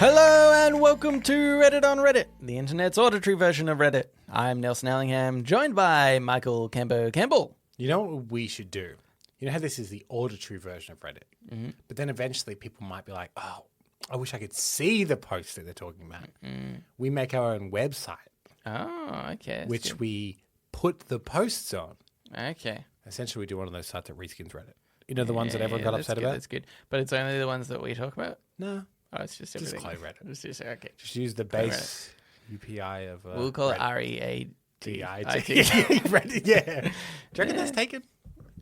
Hello and welcome to Reddit on Reddit, the internet's auditory version of Reddit. I'm Nelson Allingham, joined by Michael Campbell. You know what we should do? You know how this is the auditory version of Reddit? Mm-hmm. But then eventually people might be like, oh, I wish I could see the posts that they're talking about. Mm-hmm. We make our own website. Oh, okay. Which good. We put the posts on. Okay. Essentially, we do one of those sites that reskins Reddit. You know the ones that everyone got upset about? That's good. But it's only the ones that we talk about? No. Oh, it's just everything. Just clone Reddit. It's just, okay. Just use the base UPI of we'll call Reddit. it READIT. Reddit, yeah. Do you reckon that's taken?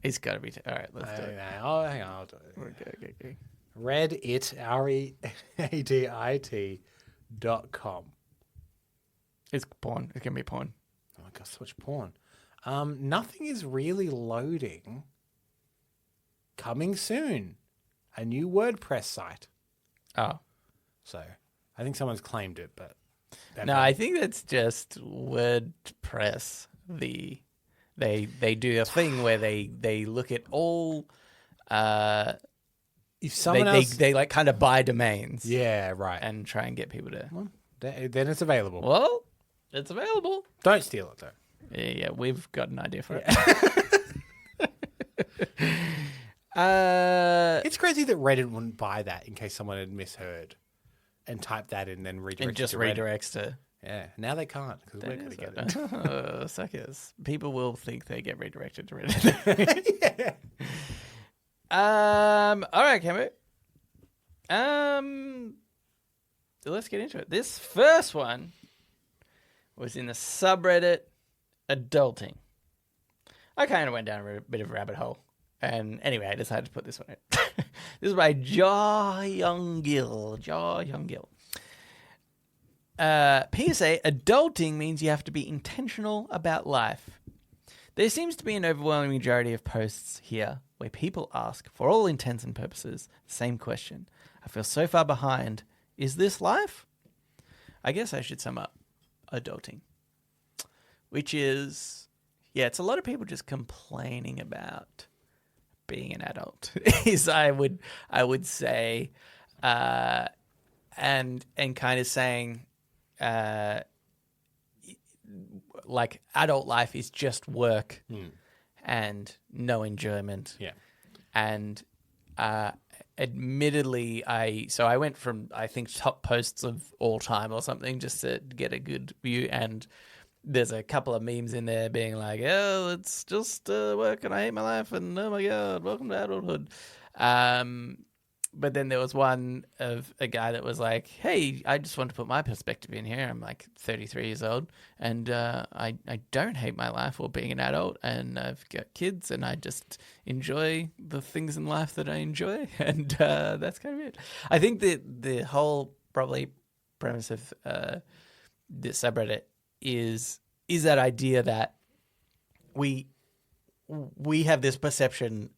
It's got to be. All right, let's do it. Oh, hang on. I'll do it. Okay. Reddit, READIT.com. It's porn. It can be porn. Oh my God, so much porn. Nothing is really loading. Coming soon. A new WordPress site. Oh. So, I think someone's claimed it, but... No, I think that's just WordPress. They do a thing where they look at all... if someone else... They like kind of buy domains. Yeah, right. And try and get people to... Well, then it's available. Well, it's available. Don't steal it, though. Yeah, we've got an idea for it. It's crazy that Reddit wouldn't buy that in case someone had misheard and typed that in and then redirects it just redirects to... Yeah, now they can't because we're going to get it. Suckers. People will think they get redirected to Reddit. Yeah. All right, Cambo. Let's get into it. This first one was in the subreddit Adulting. I kind of went down a bit of a rabbit hole. And anyway, I decided to put this one in. This is by Jaw Younggill. PSA, adulting means you have to be intentional about life. There seems to be an overwhelming majority of posts here where people ask, for all intents and purposes, the same question. I feel so far behind. Is this life? I guess I should sum up adulting. Which is, it's a lot of people just complaining about being an adult is I would say, and kind of saying, like adult life is just work and no enjoyment. Yeah. And admittedly, I went from I think top posts of all time or something just to get a good view, and there's a couple of memes in there being like, oh, it's just work and I hate my life and oh my God, welcome to adulthood. But then there was one of a guy that was like, hey, I just want to put my perspective in here. I'm like 33 years old and I don't hate my life or being an adult, and I've got kids and I just enjoy the things in life that I enjoy. And that's kind of it. I think that the whole probably premise of this subreddit is that idea that we have this perception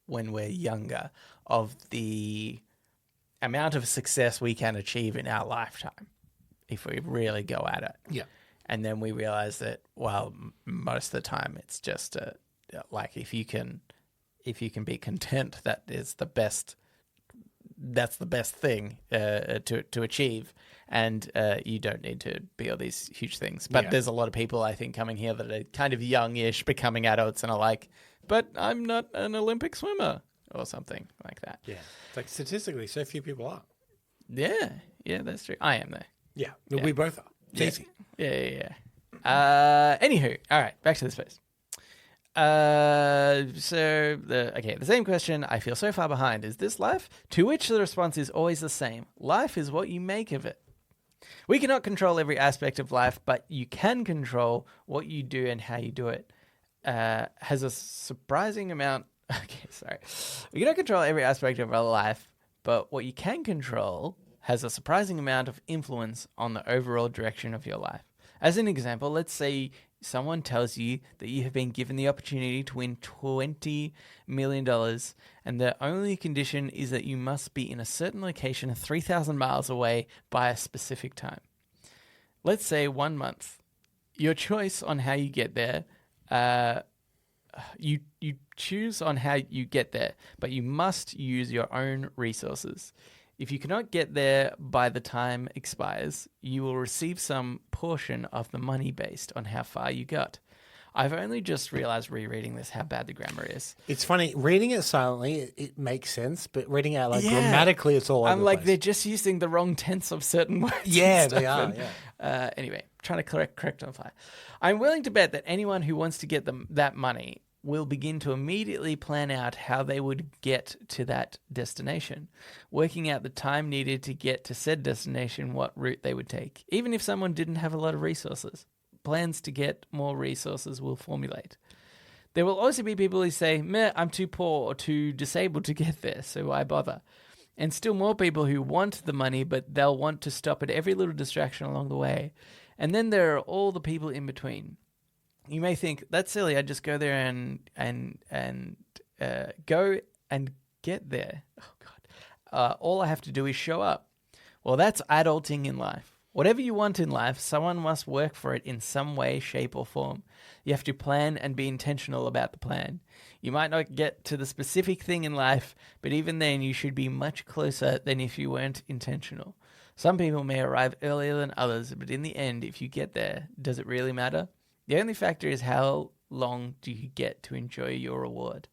when we're younger of the amount of success we can achieve in our lifetime if we really go at it. Yeah. And then we realize that, well, most of the time it's just like if you can be content, that's the best thing to achieve. And you don't need to be all these huge things. But there's a lot of people, I think, coming here that are kind of youngish, becoming adults, and are like, but I'm not an Olympic swimmer or something like that. Yeah. It's like statistically, so few people are. Yeah, that's true. I am though. Yeah. We both are. It's easy. Yeah. Anywho, all right, back to this post. The same question. I feel so far behind. Is this life? To which the response is always the same. Life is what you make of it. We cannot control every aspect of life, but you can control what you do and how you do it. Has a surprising amount. Okay, sorry. We cannot control every aspect of our life, but what you can control has a surprising amount of influence on the overall direction of your life. As an example, let's say someone tells you that you have been given the opportunity to win $20 million, and the only condition is that you must be in a certain location 3,000 miles away by a specific time. Let's say 1 month. Your choice on how you get there, you choose on how you get there, but you must use your own resources. If you cannot get there by the time expires, you will receive some portion of the money based on how far you got. I've only just realized rereading this how bad the grammar is. It's funny, reading it silently, it makes sense, but reading it out like grammatically, it's all over I'm the like, place. they're just using the wrong tense of certain words. Yeah, they are, Anyway, trying to correct on fire. I'm willing to bet that anyone who wants to get that money will begin to immediately plan out how they would get to that destination, working out the time needed to get to said destination, what route they would take, even if someone didn't have a lot of resources. Plans to get more resources will formulate. There will also be people who say, meh, I'm too poor or too disabled to get there, so why bother? And still more people who want the money, but they'll want to stop at every little distraction along the way. And then there are all the people in between. You may think, that's silly, I'd just go there and go and get there. Oh, God. All I have to do is show up. Well, that's adulting in life. Whatever you want in life, someone must work for it in some way, shape, or form. You have to plan and be intentional about the plan. You might not get to the specific thing in life, but even then you should be much closer than if you weren't intentional. Some people may arrive earlier than others, but in the end, if you get there, does it really matter? The only factor is how long do you get to enjoy your reward.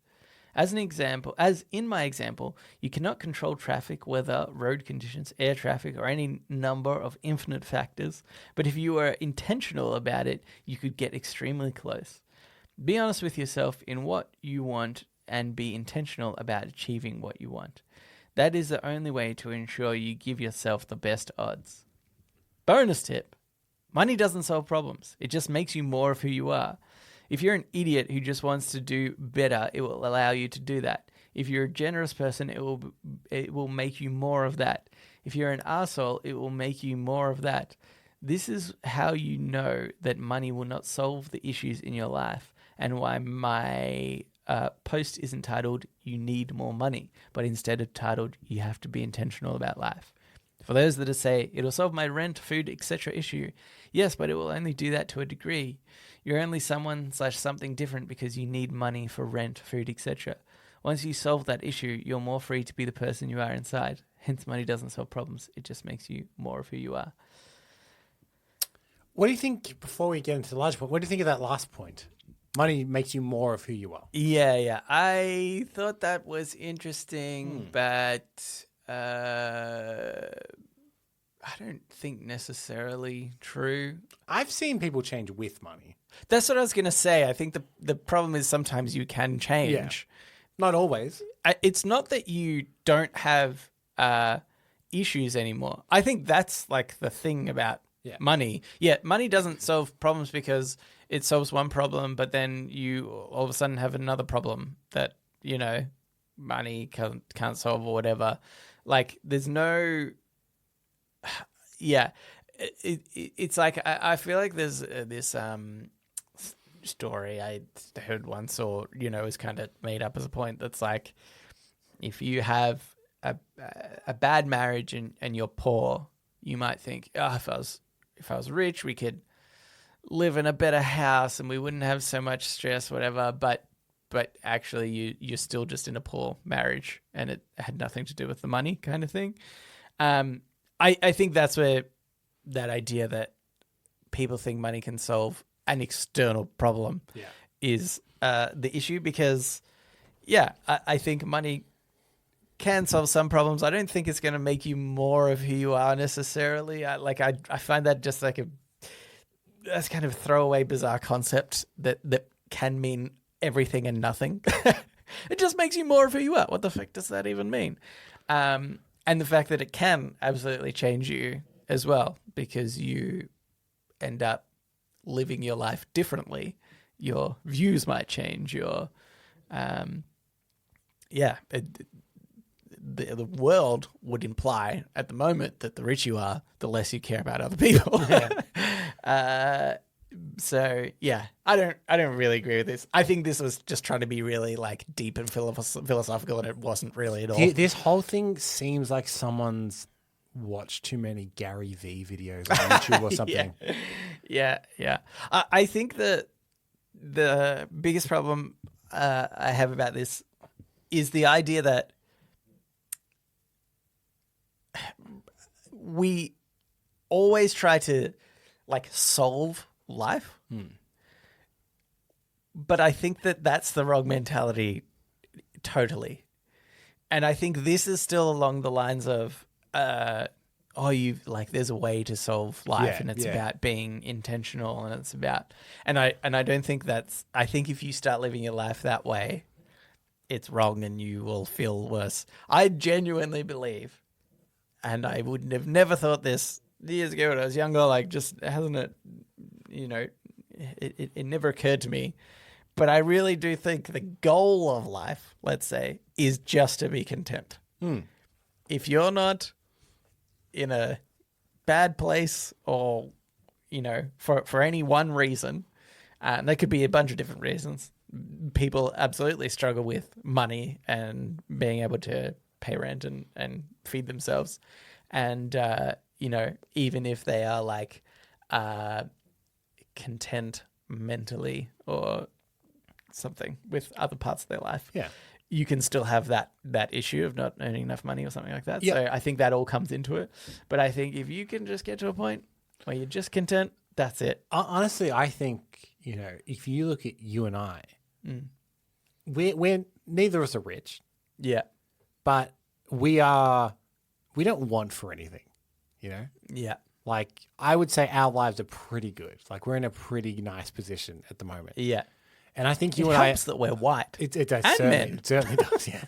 As in my example, you cannot control traffic, weather, road conditions, air traffic, or any number of infinite factors. But if you were intentional about it, you could get extremely close. Be honest with yourself in what you want and be intentional about achieving what you want. That is the only way to ensure you give yourself the best odds. Bonus tip. Money doesn't solve problems. It just makes you more of who you are. If you're an idiot who just wants to do better, it will allow you to do that. If you're a generous person, it will make you more of that. If you're an arsehole, it will make you more of that. This is how you know that money will not solve the issues in your life, and why my post isn't titled, You Need More Money, but instead of titled, You Have to Be Intentional About Life. For those that say, it'll solve my rent, food, etc. issue. Yes, but it will only do that to a degree. You're only someone/something different because you need money for rent, food, etc. Once you solve that issue, you're more free to be the person you are inside. Hence, money doesn't solve problems. It just makes you more of who you are. What do you think, before we get into the large point, what do you think of that last point? Money makes you more of who you are. Yeah. I thought that was interesting, but I don't think necessarily true. I've seen people change with money. That's what I was going to say. I think the problem is sometimes you can change. Yeah. Not always. It's not that you don't have issues anymore. I think that's like the thing about money. Yeah, money doesn't solve problems because it solves one problem, but then you all of a sudden have another problem that, you know, money can't solve or whatever. Like, there's no... Yeah. It's like, I feel like there's this story I heard once, or, you know, is kind of made up as a point that's like, if you have a bad marriage and you're poor, you might think, oh, if I was rich, we could live in a better house and we wouldn't have so much stress, whatever. But actually you're still just in a poor marriage and it had nothing to do with the money kind of thing. I think that's where that idea that people think money can solve an external problem is the issue, because, I think money can solve some problems. I don't think it's going to make you more of who you are necessarily. I find that just like that's kind of a throwaway, bizarre concept that can mean everything and nothing. It just makes you more of who you are. What the fuck does that even mean? And the fact that it can absolutely change you as well, because you end up living your life differently. Your views might change. The world would imply at the moment that the rich you are, the less you care about other people. So yeah, I don't really agree with this. I think this was just trying to be really like deep and philosophical, and it wasn't really at all. This whole thing seems like someone's watched too many Gary V videos on YouTube or something. Yeah. I think that the biggest problem I have about this is the idea that we always try to like solve life. But I think that that's the wrong mentality totally. And I think this is still along the lines of, there's a way to solve life, and it's about being intentional, and it's about, and I don't think I think if you start living your life that way, it's wrong and you will feel worse. I genuinely believe, and I would have never thought this years ago when I was younger, like just hasn't it, it never occurred to me. But I really do think the goal of life, let's say, is just to be content. If you're not in a bad place or, for any one reason, and there could be a bunch of different reasons, people absolutely struggle with money and being able to pay rent and feed themselves. And, even if they are like content mentally or something with other parts of their life, you can still have that issue of not earning enough money or something like that. So I think that all comes into it. But I think if you can just get to a point where you're just content, that's it. Honestly, I think, if you look at you and I, we're neither of us are rich. Yeah. But we don't want for anything, Yeah. Like, I would say our lives are pretty good. Like, we're in a pretty nice position at the moment. Yeah. And I think it helps that we're white. It does. And certainly, men. It certainly does, yeah.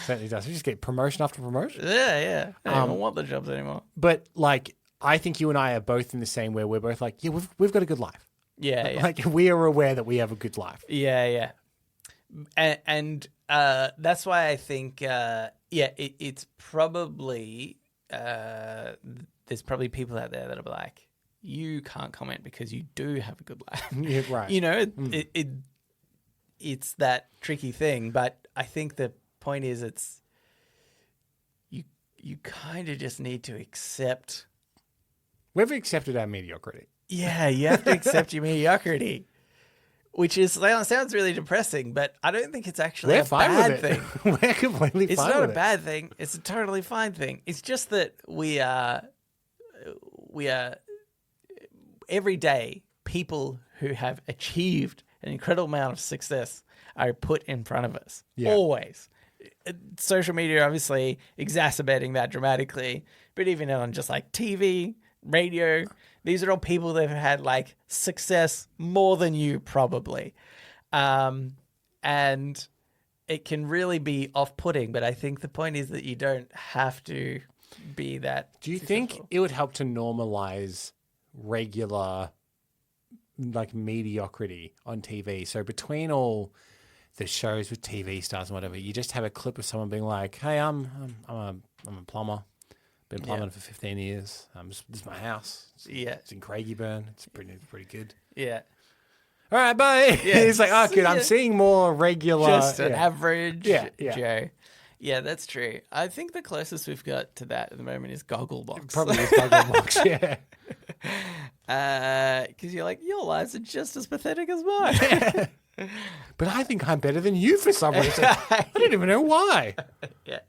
Certainly does. We just get promotion after promotion. Yeah. I don't even want the jobs anymore. But, like, I think you and I are both in the same where we're both like, we've got a good life. Yeah. Like, we are aware that we have a good life. Yeah. And that's why I think, it's probably, there's probably people out there that are like, you can't comment because you do have a good life. Yeah, right. It's that tricky thing, but I think the point is you kind of just need to accept. We've accepted our mediocrity. Yeah, you have to accept your mediocrity, which sounds really depressing, but I don't think it's actually a bad thing. We're completely fine with it. It's not a bad thing. It's a totally fine thing. It's just that we are every day, people who have achieved an incredible amount of success are put in front of us. Yeah. Always. Social media obviously exacerbating that dramatically, but even on just like TV, radio, these are all people that have had like success more than you probably. And it can really be off-putting, but I think the point is that you don't have to be that. Do you think it would help to normalize regular like mediocrity on TV? So between all the shows with TV stars and whatever, you just have a clip of someone being like, "Hey, I'm a plumber. Been plumbing for 15 years. This is my house. It's in Craigieburn. It's pretty good. Yeah. All right, bye." Yeah. He's like, "Oh, good. I'm seeing more regular, just an average Joe." Yeah, that's true. I think the closest we've got to that at the moment is Gogglebox. Probably is Gogglebox, yeah. Because you're like, your lives are just as pathetic as mine. But I think I'm better than you for some reason. I don't even know why. Yeah.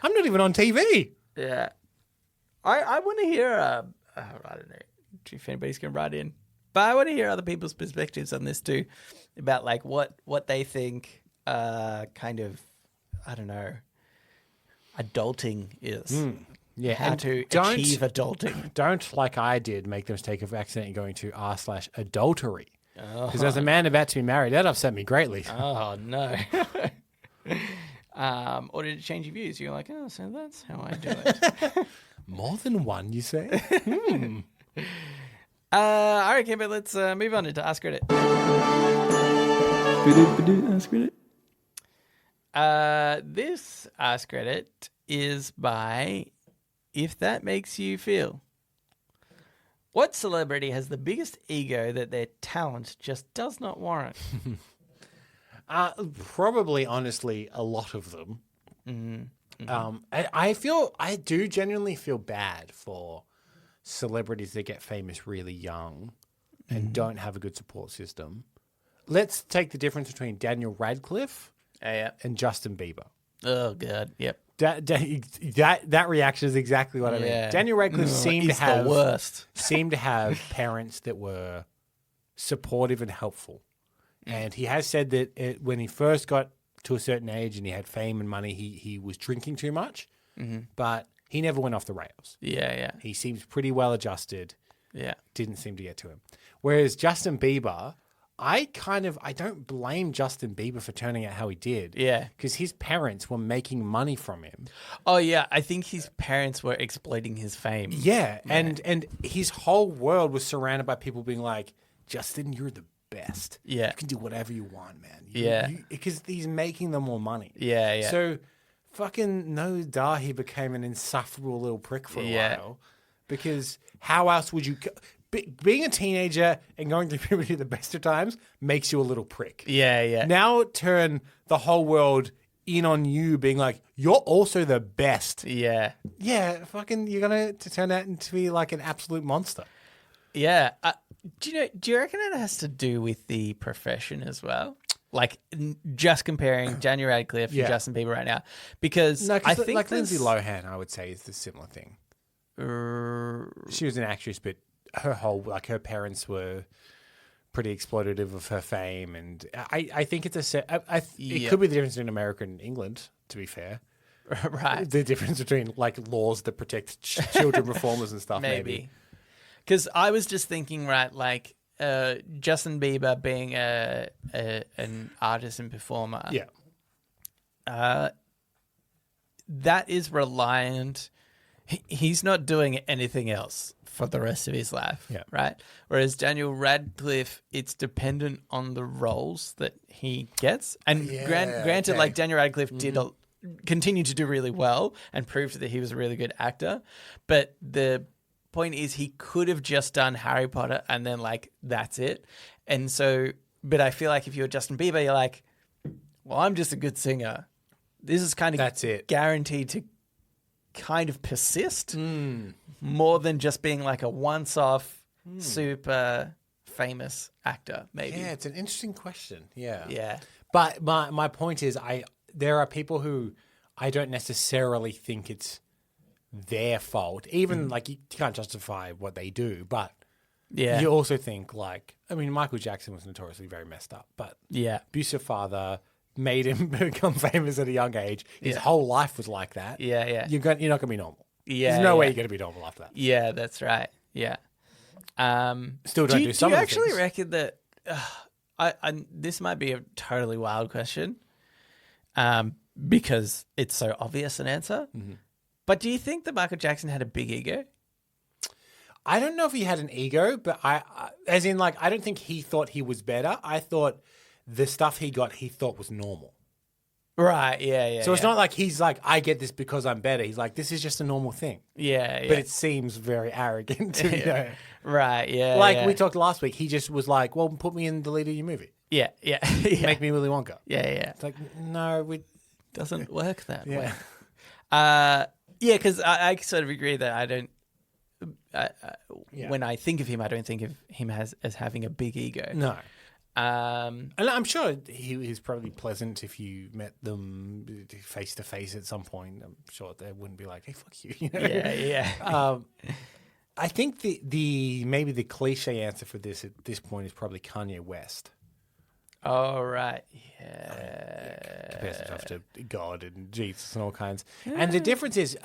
I'm not even on TV. Yeah. I want to hear, I don't know if anybody's going to write in, but I want to hear other people's perspectives on this too, about like what they think kind of, I don't know, adulting is. Yeah, how to achieve adulting. Don't, like I did, make the mistake of accidentally going to r/adultery. Because as a man about to be married, that upset me greatly. Oh, no. Or did it change your views? You're like, oh, so that's how I do it. More than one, you say? All right, but let's move on into Ask Reddit. Ask Reddit. This Ask Reddit is by If That Makes You Feel. What celebrity has the biggest ego that their talent just does not warrant? Probably, honestly, a lot of them. I do genuinely feel bad for celebrities that get famous really young and don't have a good support system. Let's take the difference between Daniel Radcliffe and Justin Bieber. Oh, God. Yep. That reaction is exactly what I mean. Daniel Radcliffe seemed to have parents that were supportive and helpful. And he has said that when he first got to a certain age and he had fame and money, he was drinking too much, but he never went off the rails. Yeah. He seems pretty well adjusted. Yeah. Didn't seem to get to him. Whereas Justin Bieber, I don't blame Justin Bieber for turning out how he did. Yeah. Because his parents were making money from him. Oh, yeah. I think his parents were exploiting his fame. Yeah. And his whole world was surrounded by people being like, Justin, you're the best. Yeah. You can do whatever you want, man. Because he's making them more money. Yeah. So fucking no duh, he became an insufferable little prick for a while. Because how else would you... Being a teenager and going through puberty at the best of times makes you a little prick. Yeah. Now turn the whole world in on you being like, you're also the best. Yeah. Yeah, fucking you're going to turn out to be like an absolute monster. Yeah. Do you reckon it has to do with the profession as well? Like just comparing Daniel Radcliffe and Justin Bieber right now? Because I think like Lindsay Lohan, I would say, is the similar thing. She was an actress, but her parents were pretty exploitative of her fame, and I think it's it could be the difference between America and England, to be fair. Right. The difference between like laws that protect children performers and stuff, maybe. Because I was just thinking, right, like Justin Bieber being an artist and performer. Yeah. That is reliant. He's not doing anything else for the rest of his life, right? Whereas Daniel Radcliffe, it's dependent on the roles that he gets. And granted, like Daniel Radcliffe did continue to do really well and proved that he was a really good actor. But the point is he could have just done Harry Potter and then like, that's it. And so, but I feel like if you're Justin Bieber, you're like, well, I'm just a good singer. This is kind of that's it. Guaranteed to kind of persist more than just being like a once-off super famous actor, maybe. Yeah, it's an interesting question. Yeah. But my point is there are people who I don't necessarily think it's their fault. Even like you can't justify what they do, but you also think like, I mean, Michael Jackson was notoriously very messed up, but abusive father made him become famous at a young age. His whole life was like that. Yeah. You're not going to be normal. Yeah. There's no way you're going to be normal after that. Yeah, that's right. Yeah. Still don't do some Do you of the actually things. reckon that this might be a totally wild question because it's so obvious an answer. Mm-hmm. But do you think that Michael Jackson had a big ego? I don't know if he had an ego, but I don't think he thought he was better. I thought the stuff he got, he thought was normal. Right, yeah. So it's not like he's like, I get this because I'm better. He's like, this is just a normal thing. Yeah. But it seems very arrogant to me. Right, yeah. Like we talked last week, he just was like, well, put me in the lead of your movie. Yeah. Make me Willy Wonka. Yeah. It's like, no, doesn't work that way. Yeah, because I sort of agree that I don't. When I think of him, I don't think of him as having a big ego. No. And I'm sure he's probably pleasant if you met them face to face at some point. I'm sure they wouldn't be like, "Hey, fuck you." You know? Yeah. I think the maybe the cliche answer for this at this point is probably Kanye West. Oh right, yeah. Compares himself to God and Jesus and all kinds. And the difference is,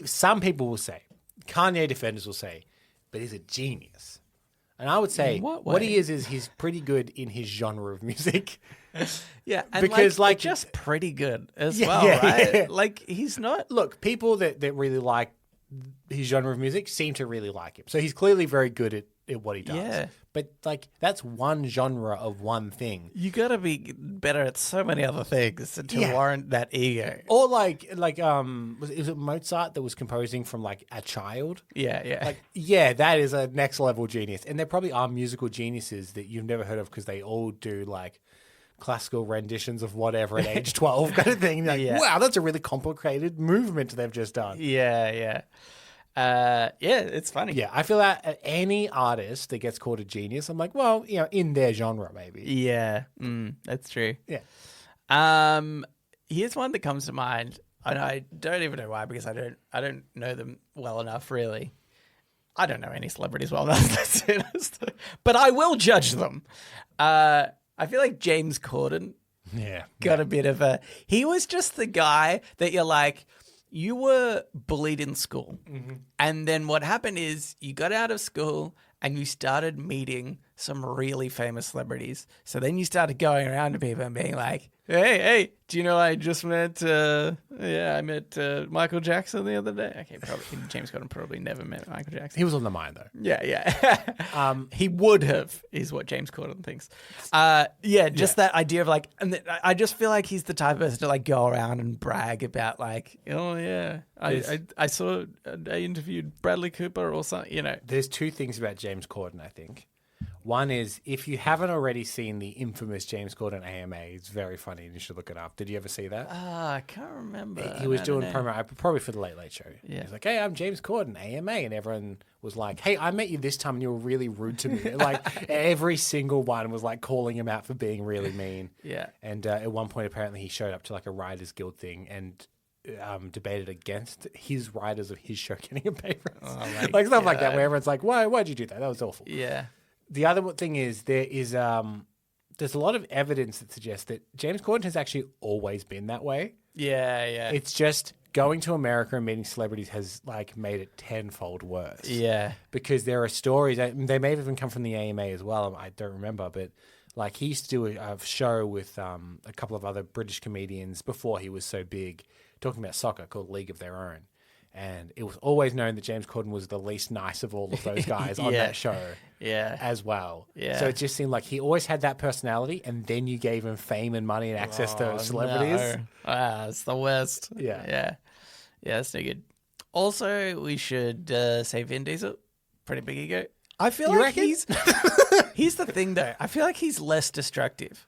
some people will say, Kanye defenders will say, but he's a genius. And I would say what he is he's pretty good in his genre of music. Yeah, and because like just pretty good as well, right? Yeah. Like he's not. Look, people that really like his genre of music seem to really like him. So he's clearly very good at what he does. Yeah. But like that's one genre of one thing. You gotta be better at so many other things to warrant that ego. Or like was it Mozart that was composing from like a child? Yeah. Like that is a next level genius. And there probably are musical geniuses that you've never heard of because they all do like classical renditions of whatever at age 12 kind of thing. Like, wow, that's a really complicated movement they've just done. Yeah, it's funny. Yeah, I feel that any artist that gets called a genius, I'm like, well, in their genre maybe. Yeah, that's true. Yeah. Here's one that comes to mind. I don't even know why, because I don't know them well enough, really. I don't know any celebrities well enough, that's it. But I will judge them. I feel like James Corden got a bit of a... He was just the guy that you're like, you were bullied in school. Mm-hmm. And then what happened is you got out of school and you started meeting some really famous celebrities. So then you started going around to people and being like, hey, do you know I just met, I met Michael Jackson the other day. Okay, probably James Corden probably never met Michael Jackson. He was on the mind, though. Yeah. He would have, is what James Corden thinks. That idea of like, and I just feel like he's the type of person to like go around and brag about like, oh yeah, I saw, I interviewed Bradley Cooper or something, you know. There's two things about James Corden, I think. One is, if you haven't already seen the infamous James Corden AMA, it's very funny and you should look it up. Did you ever see that? I can't remember. He was doing promo, probably for the Late Late Show. Yeah. He's like, hey, I'm James Corden, AMA. And everyone was like, hey, I met you this time and you were really rude to me. Like, every single one was like calling him out for being really mean. Yeah. And at one point, apparently, he showed up to like a Writers Guild thing and debated against his writers of his show getting a pay raise. Oh, like stuff like that, where everyone's like, why'd you do that? That was awful. Yeah. The other thing is there's a lot of evidence that suggests that James Corden has actually always been that way. Yeah. It's just going to America and meeting celebrities has like made it tenfold worse. Yeah. Because there are stories, they may have even come from the AMA as well. I don't remember, but like he used to do a show with a couple of other British comedians before he was so big, talking about soccer, called League of Their Own. And it was always known that James Corden was the least nice of all of those guys on that show as well. Yeah. So it just seemed like he always had that personality, and then you gave him fame and money and access to celebrities. No. It's the worst. Yeah, that's no good. Also, we should say Vin Diesel, pretty big ego. I feel like he's the thing, though. I feel like he's less destructive.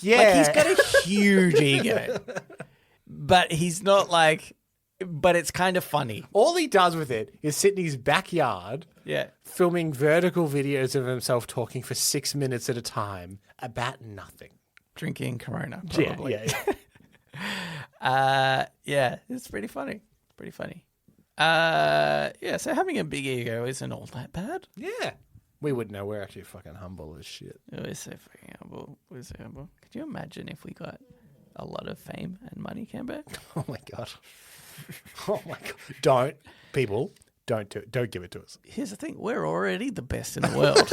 Yeah. Like, he's got a huge ego. But he's not like... But it's kind of funny. All he does with it is sit in his backyard, filming vertical videos of himself talking for 6 minutes at a time about nothing. Drinking Corona, probably. Yeah. It's pretty funny. So having a big ego isn't all that bad. Yeah. We would know. We're actually fucking humble as shit. We're so fucking humble. Could you imagine if we got a lot of fame and money, Camber? Oh, my God. Oh my God! Don't do it. Don't give it to us. Here's the thing: we're already the best in the world.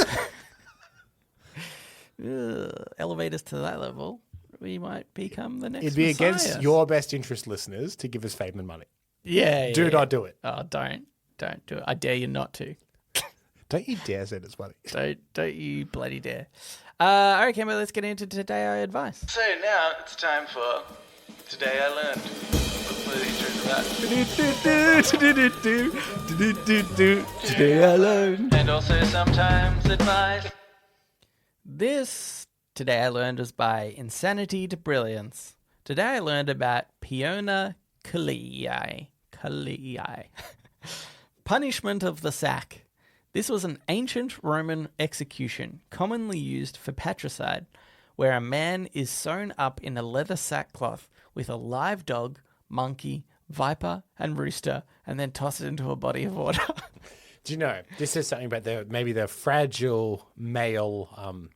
Elevate us to that level, we might become the next. It'd be Messiah. Against your best interest, listeners, to give us fame and money. Do not do it. Oh, don't do it. I dare you not to. Don't you dare send us money. Don't you bloody dare. All right, Camber, let's get into Today I Advice. So now it's time for Today I Learned. Today I learned. And also sometimes advice. This Today I Learned was by Insanity to Brilliance. Today I learned about Piona Kalii. Punishment of the sack. This was an ancient Roman execution commonly used for patricide, where a man is sewn up in a leather sackcloth with a live dog, monkey, viper, and rooster, and then toss it into a body of water. Do you know, this is something about the fragile male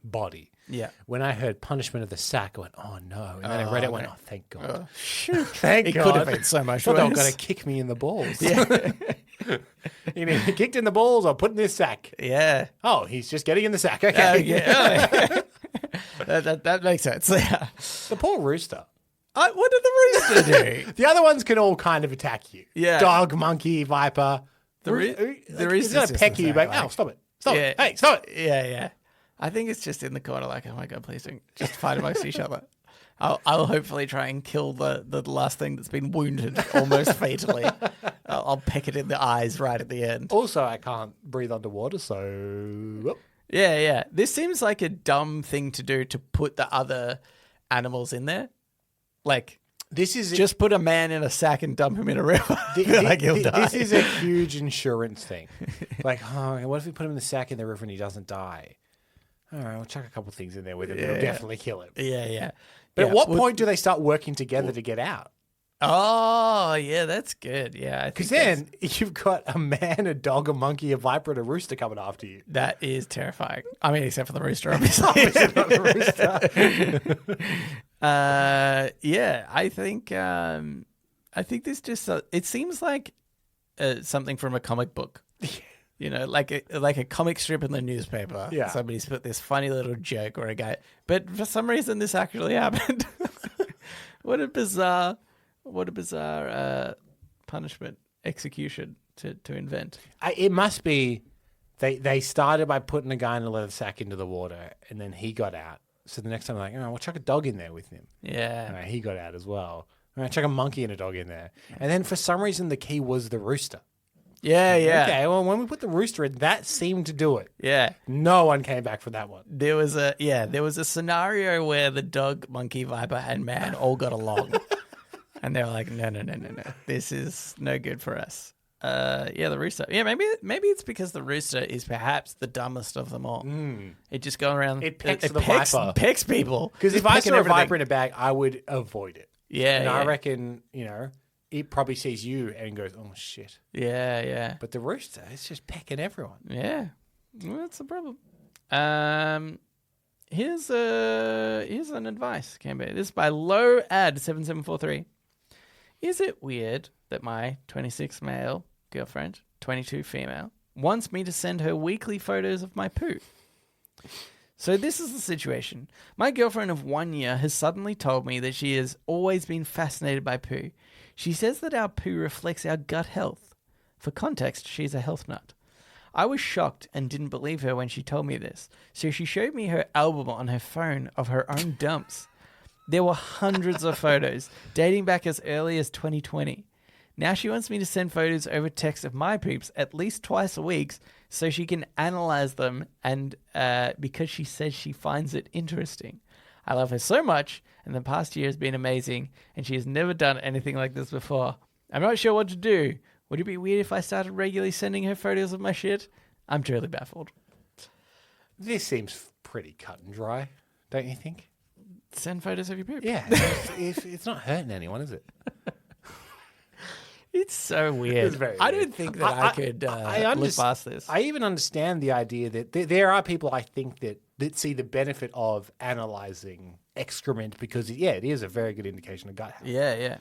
body. Yeah. When I heard punishment of the sack, I went, oh no. And then I read it and went, oh, thank God. Thank God. It could have been so much worse. worse. They were going to kick me in the balls. Yeah. You mean kicked in the balls or put in this sack? Yeah. Oh, he's just getting in the sack. Okay. Yeah. that makes sense. Yeah. The poor rooster. What did the rooster do? The other ones can all kind of attack you. Yeah. Dog, monkey, viper. The rooster's he's going to peck you, but oh, stop it. Stop it. Hey, stop it. Yeah. I think it's just in the corner like, oh my God, please don't just fight amongst each other. I'll hopefully try and kill the last thing that's been wounded almost fatally. I'll peck it in the eyes right at the end. Also, I can't breathe underwater, so... Yeah. This seems like a dumb thing to do, to put the other animals in there. Like, this is just put a man in a sack and dump him in a river. Like he'll die. This is a huge insurance thing. Like, oh, what if we put him in the sack in the river and he doesn't die? All right, we'll chuck a couple things in there with him. It'll definitely kill him. Yeah. But at what point do they start working together to get out? Oh, yeah, that's good. Yeah, I think Because then you've got a man, a dog, a monkey, a viper, and a rooster coming after you. that is terrifying. I mean, except for the rooster, obviously. Obviously not the rooster. Yeah, I think this just it seems like something from a comic book. You know, like a comic strip in the newspaper. Yeah. Somebody's put this funny little joke or a guy, but for some reason this actually happened. What a bizarre punishment execution to invent. It must be they started by putting a guy in a leather sack into the water, and then he got out. So the next time, they're like, we'll chuck a dog in there with him. Yeah. And he got out as well. Chuck a monkey and a dog in there. And then for some reason, the key was the rooster. Yeah, yeah. Okay, well, when we put the rooster in, that seemed to do it. Yeah. No one came back for that one. There was a scenario where the dog, monkey, viper, and man all got along. And they were like, no. This is no good for us. The rooster. Yeah, maybe it's because the rooster is perhaps the dumbest of them all. It just goes around. It pecks the viper. Pecks people. Because if It's I pecking saw a everything. viper in a bag, I would avoid it. Yeah, And yeah. I reckon, it probably sees you and goes, oh, shit. Yeah. But the rooster, it's just pecking everyone. Yeah. Well, that's the problem. Here's an advice, Camber. This is by Low Ad 7743. Is it weird that my 26 male girlfriend, 22 female, wants me to send her weekly photos of my poo? So this is the situation. My girlfriend of 1 year has suddenly told me that she has always been fascinated by poo. She says that our poo reflects our gut health. For context, she's a health nut. I was shocked and didn't believe her when she told me this. So she showed me her album on her phone of her own dumps. There were hundreds of photos dating back as early as 2020. Now she wants me to send photos over text of my poops at least twice a week so she can analyze them, and because she says she finds it interesting. I love her so much, and the past year has been amazing, and she has never done anything like this before. I'm not sure what to do. Would it be weird if I started regularly sending her photos of my shit? I'm truly baffled. This seems pretty cut and dry, don't you think? Send photos of your poop. Yeah. It's not hurting anyone, is it? It's so weird. It's very I weird. don't think that I could look past this. I even understand the idea that there are people, I think, that see the benefit of analysing excrement because, it is a very good indication of gut health. Yeah.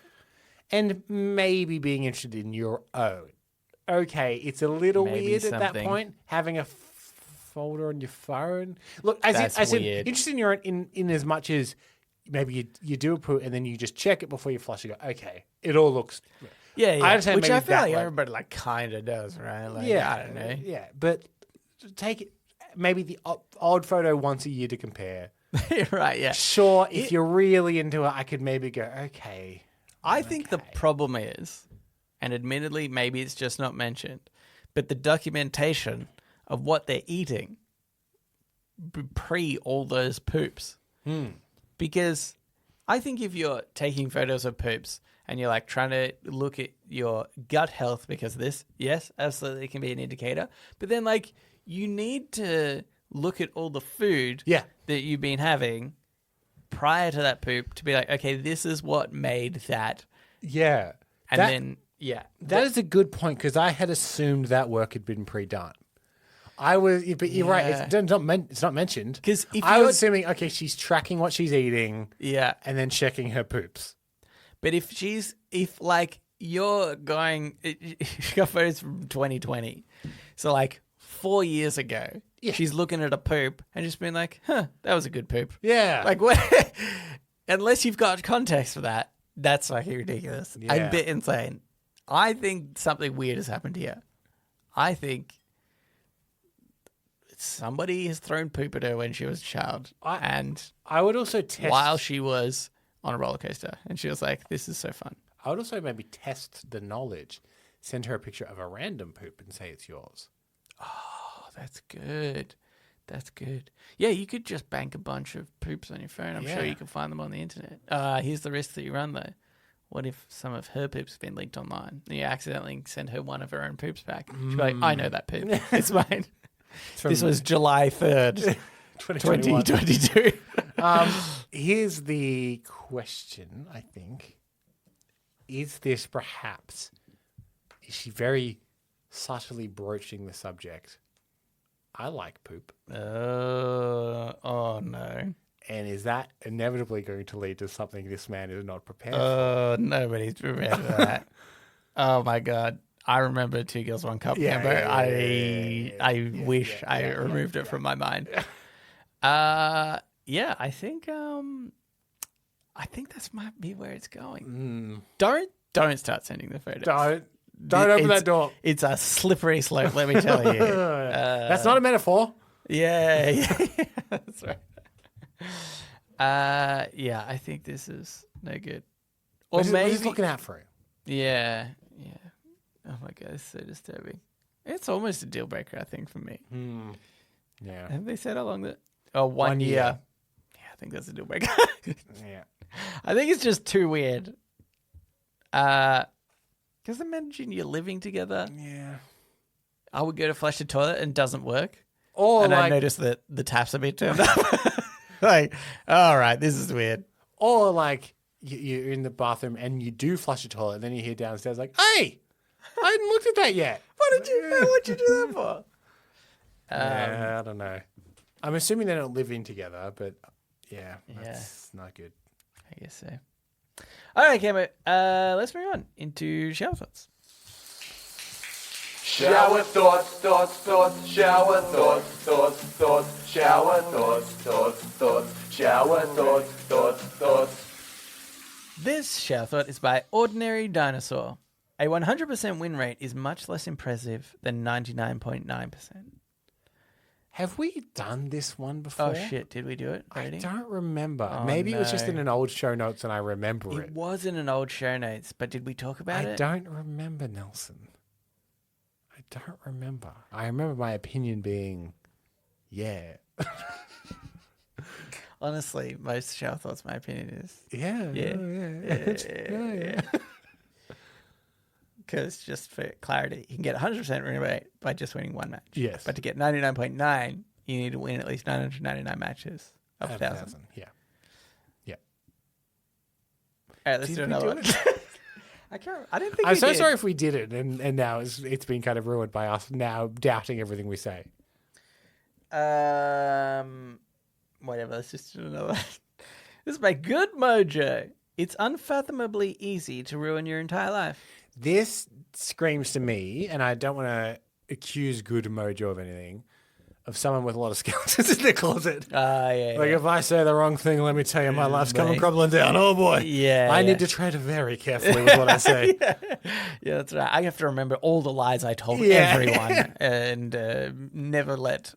And maybe being interested in your own. Okay, it's a little Maybe weird at that something. point, having a folder on your phone. Look, as That's in weird. interested in your own in as much as maybe you do a poo and then you just check it before you flush. You go, okay, it all looks... Yeah. I understand Which maybe I feel that like way. everybody kind of does, right? Like, Yeah, I don't know. Yeah, but take it maybe the odd photo once a year to compare. Right, yeah. Sure, if you're really into it, I could maybe go, okay. I think the problem is, and admittedly, maybe it's just not mentioned, but the documentation of what they're eating pre all those poops. Because I think if you're taking photos of poops and you're like trying to look at your gut health, because this, yes, absolutely can be an indicator, but then like you need to look at all the food that you've been having prior to that poop to be like, okay, this is what made that. Yeah. And That is a good point because I had assumed that work had been pre-done. But you're right. It's not mentioned. Because if I you're- was assuming, okay, she's tracking what she's eating, and then checking her poops. But if you're going, she got photos from 2020. So like 4 years ago, she's looking at a poop and just being like, that was a good poop. Yeah. Like what? Unless you've got context for that, that's fucking ridiculous. Yeah. A bit insane. I think something weird has happened here. I think somebody has thrown poop at her when she was a child. And I would also test... while she was on a roller coaster. And she was like, this is so fun. I would also maybe test the knowledge. Send her a picture of a random poop and say it's yours. Oh, that's good. That's good. Yeah, you could just bank a bunch of poops on your phone. I'm sure you can find them on the internet. Here's the risk that you run, though. What if some of her poops have been leaked online and you accidentally send her one of her own poops back? She'll be like, I know that poop. It's mine. This was July 3rd, 2022. Here's the question, I think. is this perhaps, is she very subtly broaching the subject? I like poop. Oh no. And is that inevitably going to lead to something this man is not prepared for? Oh, nobody's prepared for that. Oh my God. I remember Two Girls, One Cup. Yeah, Cambo. yeah, I wish I removed it from my mind. Yeah, I think this might be where it's going. Don't start sending the photos. Don't open that door. It's a slippery slope, let me tell you. That's not a metaphor. Yeah, that's right. Yeah, I think this is no good. Or We're just looking out for it. Yeah. Oh my God, it's so disturbing. It's almost a deal breaker, I think, for me. Yeah. Have they said how long that? Oh, 1 year. year. Yeah, I think that's a deal breaker. Yeah. I think it's just too weird. Because imagine you're living together. Yeah. I would go to flush the toilet and it doesn't work. Or I notice that the tap's a bit turned up. Like, all right, this is weird. Or like you're in the bathroom and you do flush the toilet, and then you hear downstairs like, "Hey, I hadn't looked at that yet." What'd you do that for? Yeah, I don't know. I'm assuming they don't live in together, but that's not good. I guess so. All right, Camo. Let's move on into shower thoughts. Shower thoughts, thoughts, thoughts, shower thoughts, thoughts, thoughts, shower thoughts, thoughts, thoughts, shower thoughts, thoughts, thoughts. This shower thought is by Ordinary Dinosaur. A 100% win rate is much less impressive than 99.9%. Have we done this one before? Oh, shit. Did we do it already? I don't remember. Oh, Maybe it was just no. in an old show notes and I remember it. It was in an old show notes, but did we talk about I it? don't remember, Nelson. I don't remember. I remember my opinion being, yeah. Honestly, most shower thoughts, my opinion is, Yeah. yeah. Because just for clarity, you can get 100% win rate by just winning one match. Yes. But to get 99.9, you need to win at least 999 matches of 1,000. Yeah. All right, let's do Did we another do one. it? I don't think I'm we so did. sorry if we did it, and now it's been kind of ruined by us now doubting everything we say. Whatever, let's just do another one. This is by Good Mojo. It's unfathomably easy to ruin your entire life. This screams to me, and I don't want to accuse Good Mojo of anything, of someone with a lot of skeletons in their closet. Yeah. Like, if I say the wrong thing, let me tell you, my life's coming Mate. crumbling down. Oh, boy. Yeah, I yeah. need to tread very carefully with what I say. Yeah, that's right. I have to remember all the lies I told Yeah. everyone and never let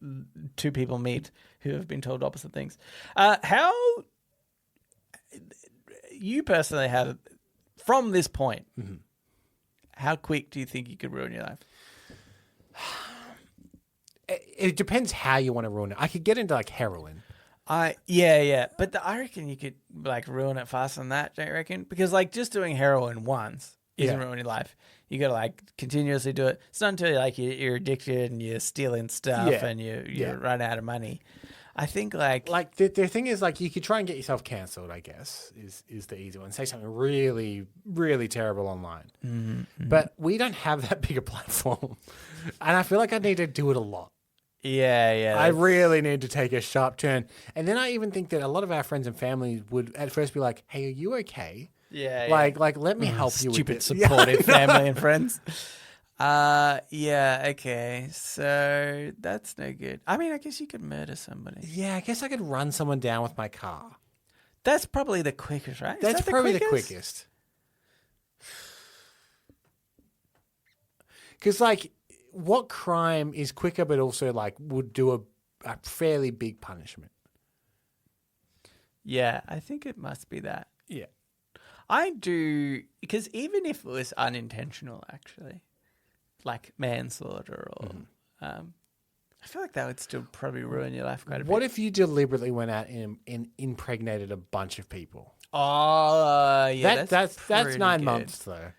two people meet who have been told opposite things. How you personally have, from this point, how quick do you think you could ruin your life? It depends how you want to ruin it. I could get into, like, heroin. Yeah. But I reckon you could like ruin it faster than that, don't you reckon? Because like just doing heroin once isn't ruining your life. You got to like continuously do it. It's not until like you're addicted and you're stealing stuff and you run out of money. I think like the thing is, like, you could try and get yourself cancelled, I guess, is the easy one. Say something really, really terrible online. Mm-hmm. But we don't have that big a platform. And I feel like I need to do it a lot. yeah. I really need to take a sharp turn. And then I even think that a lot of our friends and family would at first be like, hey, are you okay? Yeah. Like, let me help you with Stupid this. supportive family and friends. Okay. So that's no good. I mean, I guess you could murder somebody. Yeah, I guess I could run someone down with my car. That's probably the quickest, right? Is That's that probably the quickest. Because, like, what crime is quicker but also, like, would do a fairly big punishment? Yeah, I think it must be that. Yeah. I do, because even if it was unintentional, actually, like manslaughter or, I feel like that would still probably ruin your life quite a bit. What if you deliberately went out and impregnated a bunch of people? Oh, yeah, That's pretty 9 good. months, though.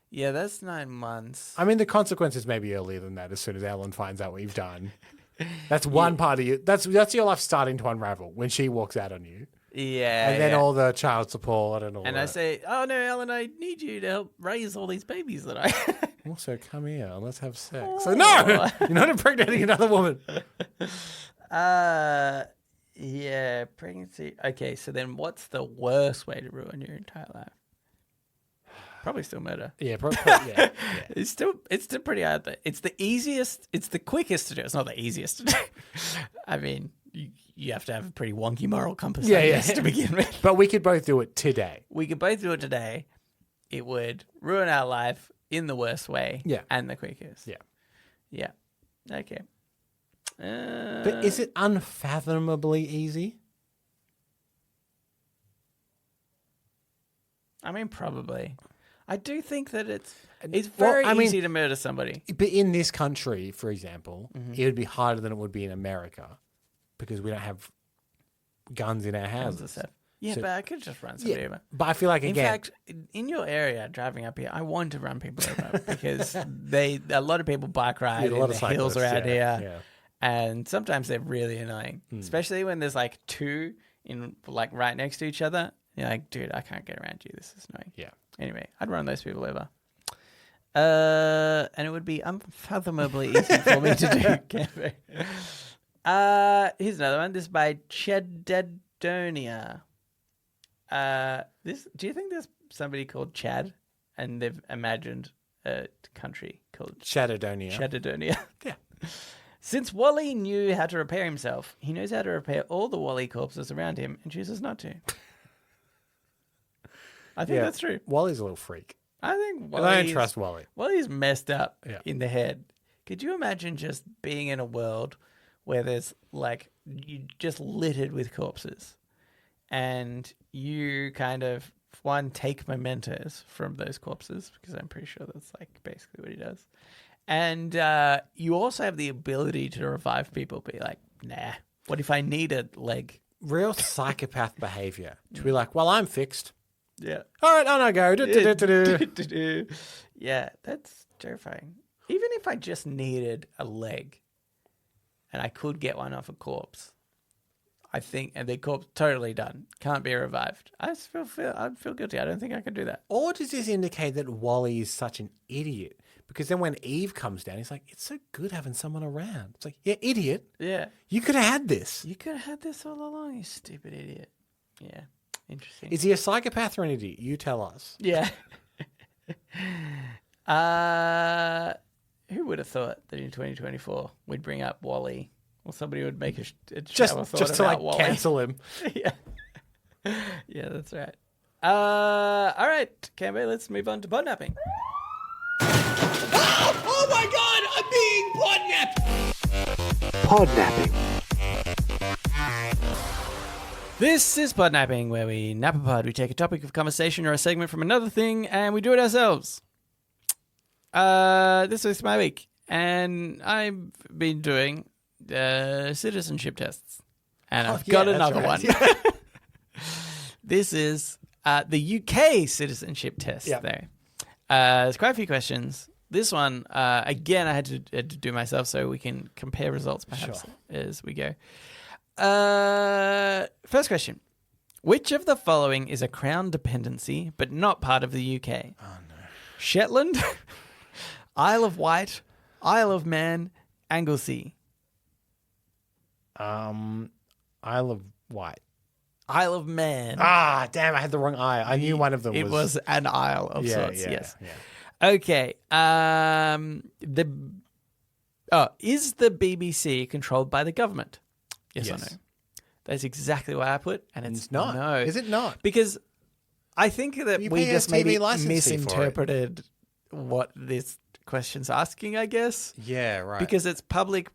Yeah, that's 9 months. I mean, the consequences may be earlier than that. As soon as Ellen finds out what you've done, that's one part of you. That's your life starting to unravel when she walks out on you. Yeah. and then yeah. all the child support and all And that. I say, oh no, Alan, I need you to help raise all these babies that I. Also, come here and let's have sex. So no, you're not impregnating another woman. Yeah, pregnancy. Okay, so then what's the worst way to ruin your entire life? Probably still murder. Yeah, yeah. It's still pretty hard. It's the easiest. It's the quickest to do. It's not the easiest to do. I mean, you have to have a pretty wonky moral compass, I guess, to begin with. But we could both do it today. We could both do it today. It would ruin our life in the worst way. Yeah. And the quickest. Yeah. Yeah. Okay. But is it unfathomably easy? I mean, probably. I do think that it's very easy to murder somebody. But in this country, for example, it would be harder than it would be in America because we don't have guns in our houses. Yeah, So- but I could just run somebody over. But I feel like, In again, fact, in your area, driving up here, I want to run people over because a lot of people bike ride Yeah, a in lot the of hills cyclists, around yeah, here, yeah. and sometimes they're really annoying, especially when there's like two in like right next to each other. You're like, dude, I can't get around you. This is annoying. Yeah. Anyway, I'd run those people over. And it would be unfathomably easy for me to do. Canberra. Here's another one. This is by Chedadonia. Do you think there's somebody called Chad and they've imagined a country called Shadowdonia. Chedadonia? Yeah. Since Wally knew how to repair himself, he knows how to repair all the Wally corpses around him and chooses not to. I think that's true. Wally's a little freak. I think And I don't trust Wally. Wally's messed up Yeah. in the head. Could you imagine just being in a world where there's like you just littered with corpses, and you kind of take mementos from those corpses, because I'm pretty sure that's like basically what he does, and you also have the ability to revive people. Be like, nah, what if I need a leg? Real psychopath behavior. To be like, well, I'm fixed. Yeah. All right, on I go. Do-do-do-do-do. Yeah, that's terrifying. Even if I just needed a leg and I could get one off a corpse, I think, and the corpse totally done, can't be revived. I'd feel guilty. I don't think I could do that. Or does this indicate that Wally is such an idiot? Because then when Eve comes down, he's like, it's so good having someone around. It's like, yeah, idiot. Yeah. You could have had this. You could have had this all along, you stupid idiot. Yeah. Interesting. Is he a psychopath or an idiot? You tell us. Yeah. Who would have thought that in 2024 we'd bring up Wally, or somebody would make a Just shower thought to about like Wally. cancel him. Yeah. Yeah, that's right. All right, Cambo, let's move on to podnapping. Oh my God, I'm being podnapped. Podnapping. This is Podnapping, where we nap a pod. We take a topic of conversation or a segment from another thing, and we do it ourselves. This is my week, and I've been doing citizenship tests, and I've got another one. This is the UK citizenship test. Yep. There, there's quite a few questions. This one, again, I had to do myself, so we can compare results perhaps as we go. First question. Which of the following is a crown dependency but not part of the UK? Oh, no. Shetland, Isle of Wight, Isle of Man, Anglesey. Isle of Wight. Isle of Man. Ah, damn, I had the wrong eye. I knew one of them It was an isle of sorts, yes. Yeah. Okay. Is the BBC controlled by the government? Yes. Or no? That's exactly what I put, and it's not. No. Is it not? Because I think that You we pay just a TV maybe license fee for it. misinterpreted what this question's asking, I guess. Yeah, right. Because it's public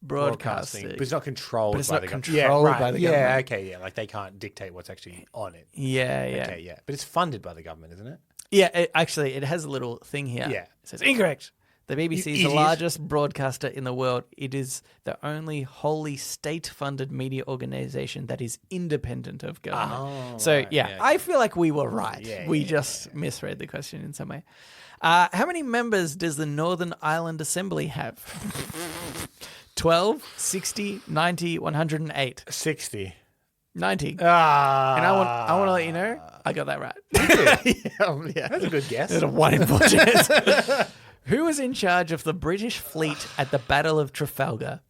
broadcasting. But it's not controlled But it's by not the government. controlled Yeah, right. by the Yeah, government. okay, yeah. Like they can't dictate what's actually on it. Yeah, yeah. Okay, yeah. But it's funded by the government, isn't it? Yeah, it has a little thing here. Yeah. It says incorrect. The BBC is the idiot. largest broadcaster in the world. It is the only wholly state-funded media organization that is independent of government. Oh, So, right. yeah, Yeah, I feel like we were right. Yeah, we yeah, just misread the question in some way. How many members does the Northern Ireland Assembly have? 12, 60, 90, 108. 60. 90. Ah. And I want to let you know, I got that right. Yeah. That's a good guess. There's a 1 in 4 chance. Who was in charge of the British fleet at the Battle of Trafalgar?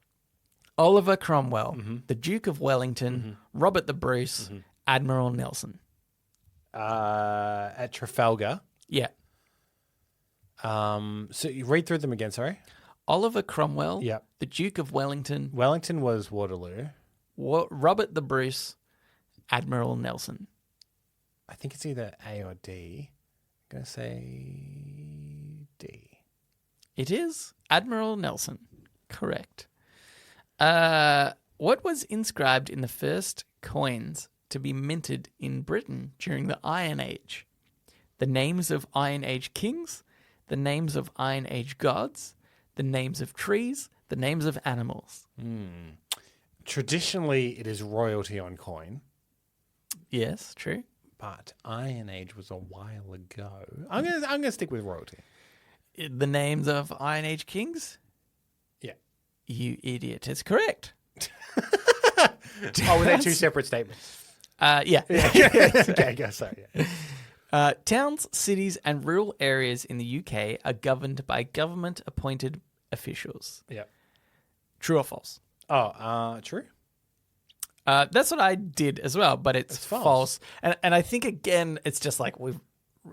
Oliver Cromwell, the Duke of Wellington, Robert the Bruce, Admiral Nelson. At Trafalgar. Yeah. So you read through them again, sorry. Oliver Cromwell, Yep. the Duke of Wellington, Wellington was Waterloo. Robert the Bruce, Admiral Nelson. I think it's either A or D. I'm going to say D. It is Admiral Nelson. Correct. What was inscribed in the first coins to be minted in Britain during the Iron Age? The names of Iron Age kings, the names of Iron Age gods, the names of trees, the names of animals. Traditionally, it is royalty on coin, Yes, true. but Iron Age was a while ago. I'm gonna stick with royalty. The names of Iron Age kings? Yeah. You idiot. It's correct. Oh, were they two separate statements? Yeah. Okay, go. Sorry. Yeah. Towns, cities, and rural areas in the UK are governed by government-appointed officials. Yeah. True or false? Oh, true. That's what I did as well, but it's false. And I think, again, it's just like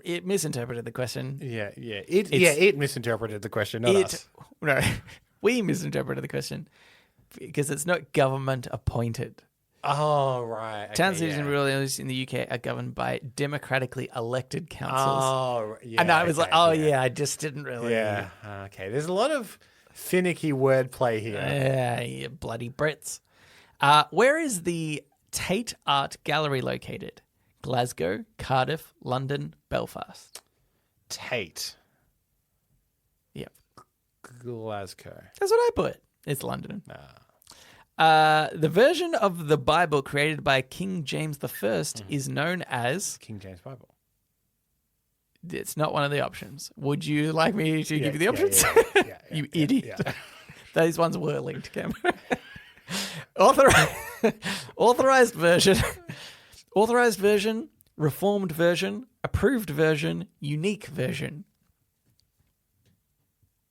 it misinterpreted the question. Yeah. It misinterpreted the question, not us. No, we misinterpreted the question because it's not government-appointed. Oh, right. Okay, Towns, cities, and rural areas in the UK are governed by democratically elected councils. Oh, yeah. And I was like, I just didn't really. Yeah. Okay. There's a lot of finicky wordplay here. Yeah, you bloody Brits. Where is the Tate Art Gallery located? Glasgow, Cardiff, London, Belfast. Tate. Yep. Glasgow. That's what I put. It's London. The version of the Bible created by King James I is known as... King James Bible. It's not one of the options. Would you like me to give you the options? Yeah, You idiot. yeah. Those ones were linked, Cam. Authorized version. Authorized version. Reformed version. Approved version. Unique version.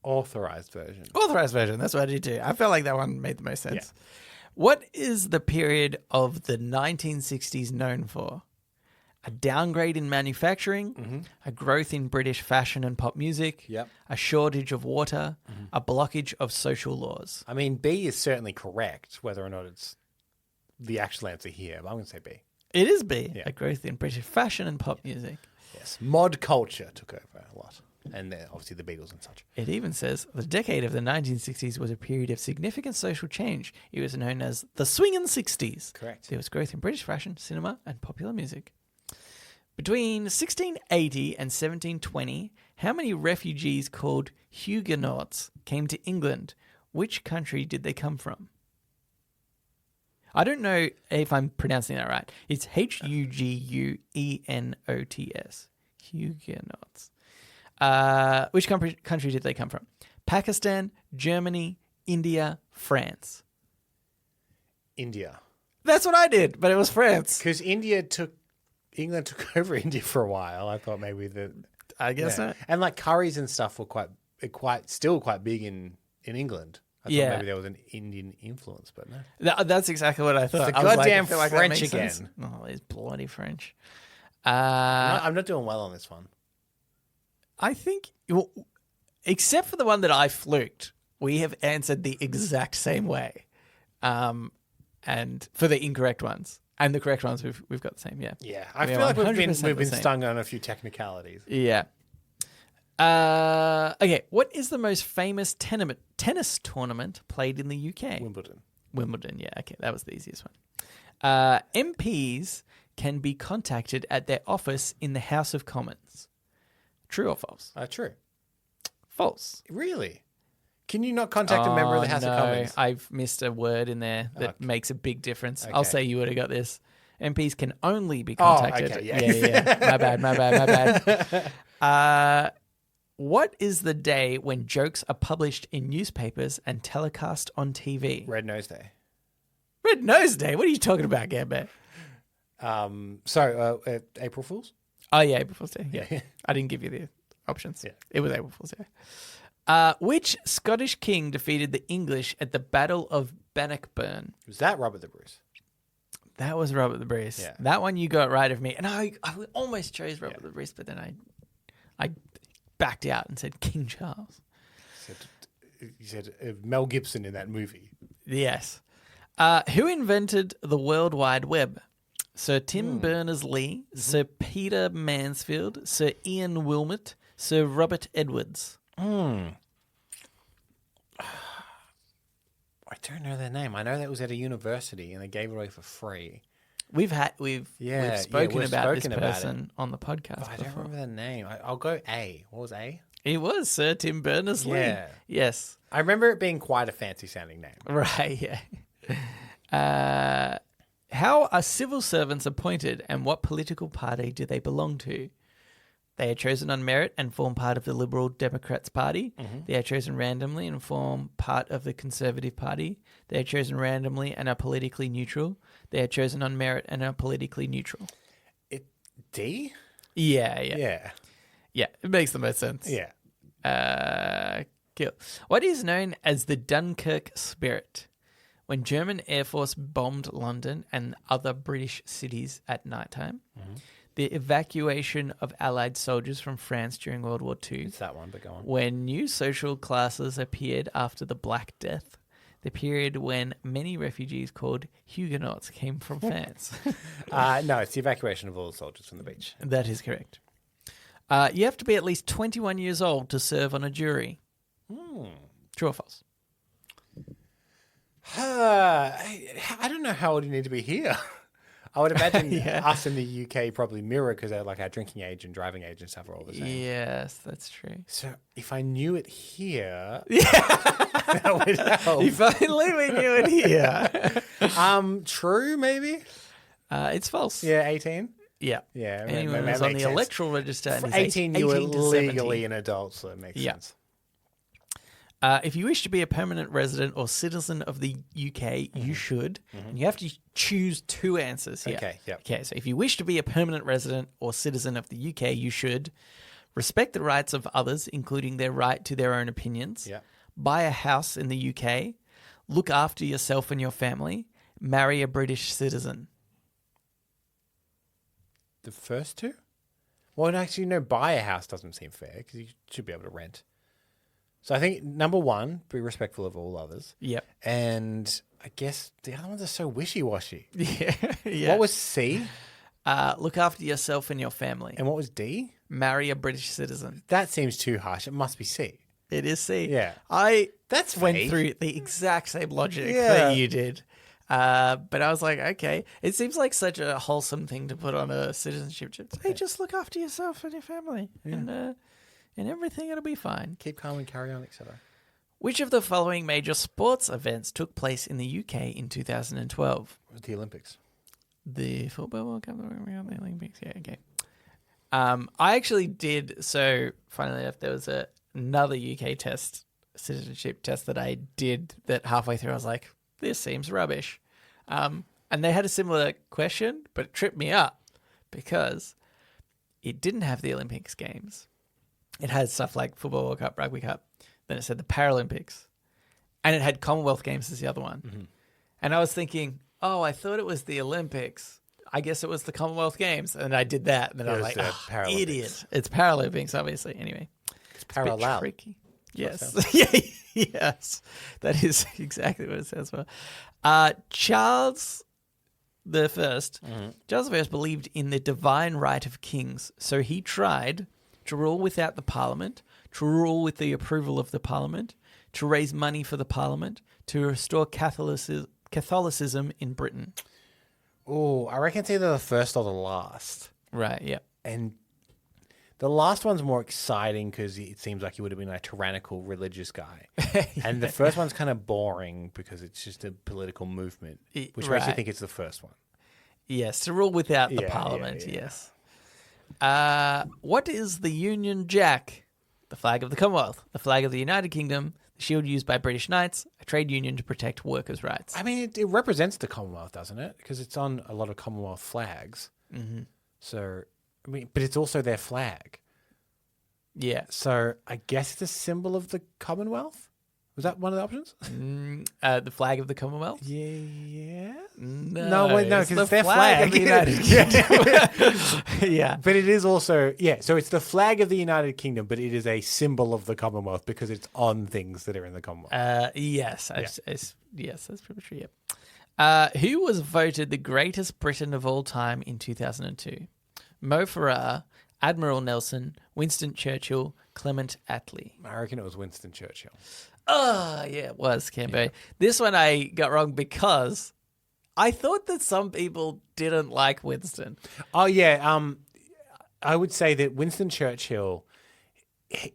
Authorized version. Authorized version. That's what I did too. I felt like that one made the most sense. Yeah. What is the period of the 1960s known for? A downgrade in manufacturing, a growth in British fashion and pop music, Yep. a shortage of water, a blockage of social laws. I mean, B is certainly correct, whether or not it's the actual answer here. But I'm going to say B. It is B, Yeah. a growth in British fashion and pop music. Yes. Mod culture took over a lot. And then obviously the Beatles and such. It even says the decade of the 1960s was a period of significant social change. It was known as the Swingin' 60s. Correct. There was growth in British fashion, cinema, and popular music. Between 1680 and 1720, how many refugees called Huguenots came to England? Which country did they come from? I don't know if I'm pronouncing that right. It's Huguenots. Huguenots. Which country did they come from? Pakistan, Germany, India, France. India. That's what I did, but it was France. Because England took over India for a while. I thought maybe that. I guess so. And like curries and stuff were still quite big in England. I thought maybe there was an Indian influence, but no. That's exactly what I thought. It's the I was goddamn I feel like that French makes again. sense. Oh, it's bloody French. I'm not doing well on this one. I think, except for the one that I fluked, we have answered the exact same way. And for the incorrect ones. And the correct ones, we've got the same, yeah. Yeah, I We feel are like we've 100% been the same. stung on a few technicalities. Yeah. Okay, what is the most famous tennis tournament played in the UK? Wimbledon, yeah. Okay, that was the easiest one. MPs can be contacted at their office in the House of Commons. True or false? True. False. Really? Can you not contact a member of the House of Commons? I've missed a word in there that makes a big difference. I'll Okay. say you would have got this. MPs can only be contacted. okay, yeah. Yeah. My bad. What is the day when jokes are published in newspapers and telecast on TV? Red Nose Day. Red Nose Day? What are you talking about, Gambit? April Fools? Oh, yeah, April Fool's Day. Yeah. Yeah. I didn't give you the options. Yeah. It was April Fool's Day. Which Scottish king defeated the English at the Battle of Bannockburn? Was that Robert the Bruce? That was Robert the Bruce. Yeah. That one you got right of me. And I almost chose Robert the Bruce, but then I backed out and said King Charles. You said Mel Gibson in that movie. Yes. Who invented the World Wide Web? Sir Tim Berners-Lee, Sir Peter Mansfield, Sir Ian Wilmot, Sir Robert Edwards. I don't know their name. I know that was at a university and they gave it away for free. We've spoken about this about person on the podcast But I before. don't remember their name. I'll go A. What was A? It was Sir Tim Berners-Lee. Yeah. Yes. I remember it being quite a fancy sounding name. Right, yeah. How are civil servants appointed and what political party do they belong to? They are chosen on merit and form part of the Liberal Democrats Party. They are chosen randomly and form part of the Conservative Party. They are chosen randomly and are politically neutral. They are chosen on merit and are politically neutral. D? Yeah. Yeah, it makes the most sense. Yeah. Cool. What is known as the Dunkirk Spirit? When German Air Force bombed London and other British cities at nighttime. The evacuation of Allied soldiers from France during World War II. It's that one, but go on. When new social classes appeared after the Black Death. The period when many refugees called Huguenots came from France. No, it's the evacuation of all the soldiers from the beach. That is correct. You have to be at least 21 years old to serve on a jury. True or false? I don't know how old you need to be here. I would imagine us in the UK probably mirror because our drinking age and driving age and stuff are all the same. Yes, that's true. So if I knew it here, that would help. If only we knew it here. True, maybe? It's false. Yeah, 18? Yeah. Yeah. Anyone who's on the electoral register and is 18, you were 18 to legally 70. an adult, so it makes sense. If you wish to be a permanent resident or citizen of the UK, you should. And you have to choose two answers here. Okay, yep. Okay, so if you wish to be a permanent resident or citizen of the UK, you should respect the rights of others, including their right to their own opinions. Yeah. Buy a house in the UK. Look after yourself and your family. Marry a British citizen. The first two? Well, actually, no, buy a house doesn't seem fair because you should be able to rent. So I think number one, be respectful of all others. Yep. And I guess the other ones are so wishy-washy. Yeah. What was C? Look after yourself and your family. And what was D? Marry a British citizen. That seems too harsh. It must be C. It is C. Yeah. I That's went vague. through the exact same logic Yeah. that you did. But I was like, okay, it seems like such a wholesome thing to put on a citizenship chip. Hey, just look after yourself and your family, and everything, it'll be fine. Keep calm and carry on, etc. Which of the following major sports events took place in the UK in 2012? The Olympics. The Football World Cup, the Olympics. Yeah, okay. I actually did. So, funnily enough, there was another UK citizenship test that I did that halfway through I was like, this seems rubbish. And they had a similar question, but it tripped me up because it didn't have the Olympics games. It had stuff like Football World Cup, Rugby Cup. Then it said the Paralympics. And it had Commonwealth Games as the other one. Mm-hmm. And I was thinking, oh, I thought it was the Olympics. I guess it was the Commonwealth Games. And I did that. And then I was like, Paralympics. Idiot. It's Paralympics, obviously. Anyway. It's parallel. Tricky. Yes. Yes. That is exactly what it says for. Charles the First. Mm-hmm. Charles the First believed in the divine right of kings. So he tried to rule without the parliament, to rule with the approval of the parliament, to raise money for the parliament, to restore Catholicism in Britain. Oh, I reckon it's either the first or the last. Right, yeah. And the last one's more exciting because it seems like he would have been a tyrannical religious guy. And the first one's kind of boring because it's just a political movement, which makes you think it's the first one. Yes, to rule without the parliament, yes. What is the Union Jack? The flag of the Commonwealth, the flag of the United Kingdom, shield used by British knights, a trade union to protect workers' rights. I mean, it represents the Commonwealth, doesn't it? Because it's on a lot of Commonwealth flags. Mm-hmm. So, I mean, but it's also their flag. Yeah. So I guess it's a symbol of the Commonwealth? Was that one of the options? The flag of the Commonwealth? Yeah. No, wait, no, it's because the it's their flag. of the United Kingdom. Yeah. But it is also, so it's the flag of the United Kingdom, but it is a symbol of the Commonwealth because it's on things that are in the Commonwealth. Yes, yes, that's pretty true. Yep. Who was voted the greatest Briton of all time in 2002? Mo Farah, Admiral Nelson, Winston Churchill, Clement Attlee. I reckon it was Winston Churchill. Oh, yeah, it was, Cambo. Yeah. This one I got wrong because I thought that some people didn't like Winston. Oh, yeah. I would say that Winston Churchill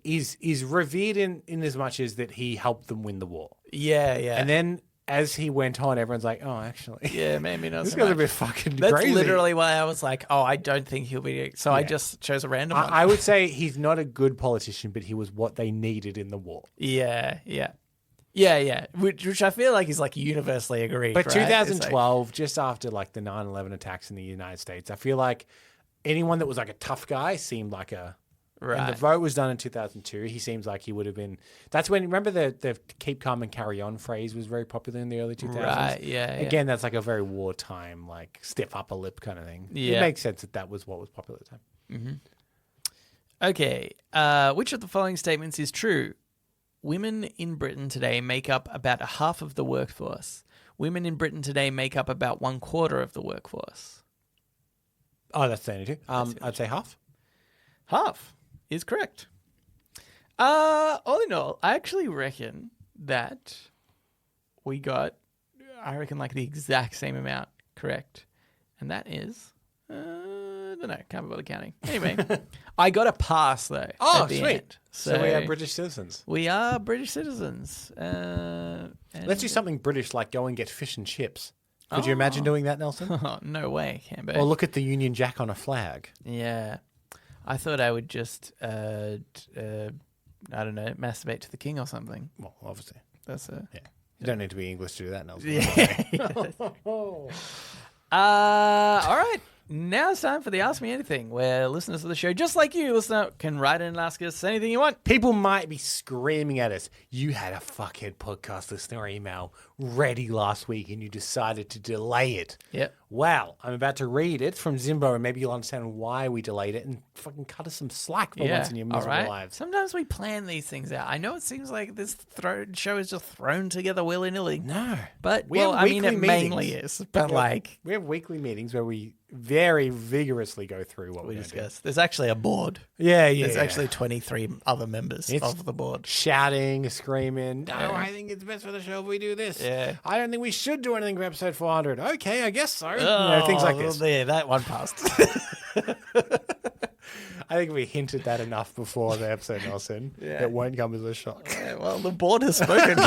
is revered in as much as that he helped them win the war. Yeah, yeah. And then as he went on, everyone's like, oh, actually. Yeah, maybe not this so guy's much. a bit fucking That's crazy. literally why I was like, oh, I don't think he'll be. So I just chose a random one. I would say he's not a good politician, but he was what they needed in the war. Yeah. Which I feel like is like universally agreed. But right? 2012, just after like the 9/11 attacks in the United States, I feel like anyone that was like a tough guy seemed like a. Right. And the vote was done in 2002. He seems like he would have been. That's when, remember the keep calm and carry on phrase was very popular in the early 2000s? Right, yeah. Again, that's like a very wartime, like stiff upper lip kind of thing. Yeah. It makes sense that was what was popular at the time. Mm-hmm. Okay. Which of the following statements is true? Women in Britain today make up about half of the workforce. Women in Britain today make up about 1/4 of the workforce. Oh, that's 32. I'd say half. Half is correct. All in all, I actually reckon that we got, like the exact same amount correct. And that is, I don't know, can't be bothered counting. Anyway, I got a pass though. Oh, at the sweet. end. So we are British citizens. We are British citizens. Let's do something British like go and get fish and chips. Could you imagine doing that, Nelson? Oh, no way, Cambo. Or look at the Union Jack on a flag. Yeah. I thought I would just, I don't know, masturbate to the king or something. Well, obviously. That's a... Yeah. You don't need to be English to do that, Nelson. Yeah. All right. Now it's time for the Ask Me Anything, where listeners of the show, just like you, listener, can write in and ask us anything you want. People might be screaming at us. You had a fuckhead podcast listener email ready last week and you decided to delay it. Yep. Well, I'm about to read it from Zimbo and maybe you'll understand why we delayed it and fucking cut us some slack for once in your miserable lives. Sometimes we plan these things out. I know it seems like this show is just thrown together willy-nilly. No. But, We have it weekly mainly is. But, we have weekly meetings where we very vigorously go through what we discuss. There's actually a board. Yeah. There's actually 23 other members of the board. Shouting, screaming, no, I think it's best for the show if we do this. Yeah. I don't think we should do anything for episode 400. Okay, I guess so. Things like this. Yeah, that one passed. I think we hinted that enough before the episode, Nelson. Yeah. It won't come as a shock. Yeah, well, the board has spoken.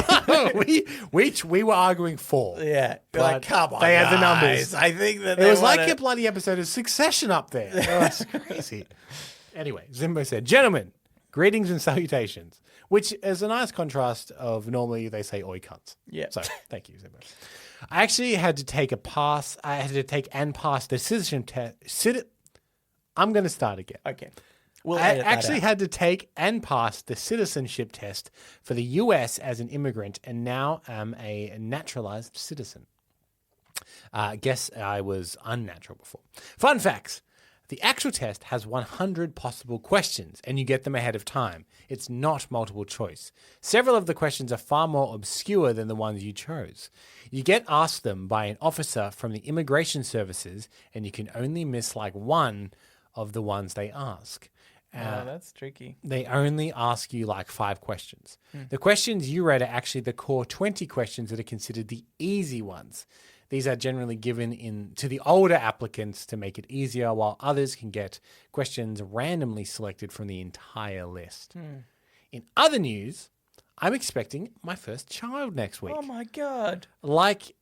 we were arguing for. Yeah. But Like, come on, they had the guys. numbers. I think that It was like your bloody episode of Succession up there. Oh, that's crazy. Anyway, Zimbo said, gentlemen, greetings and salutations, which is a nice contrast of normally they say oi cunts. Yeah. So thank you, Zimbo. I actually had to take and pass the citizenship test. I'm going to start again. Okay. I actually had to take and pass the citizenship test for the US as an immigrant and now am a naturalized citizen. Guess I was unnatural before. Fun facts. The actual test has 100 possible questions and you get them ahead of time. It's not multiple choice. Several of the questions are far more obscure than the ones you chose. You get asked them by an officer from the immigration services and you can only miss like one of the ones they ask. Oh, that's tricky. They only ask you like 5 questions. The questions you read are actually the core 20 questions that are considered the easy ones. These are generally given to the older applicants to make it easier, while others can get questions randomly selected from the entire list. In other news, I'm expecting my first child next week. Oh my God. Like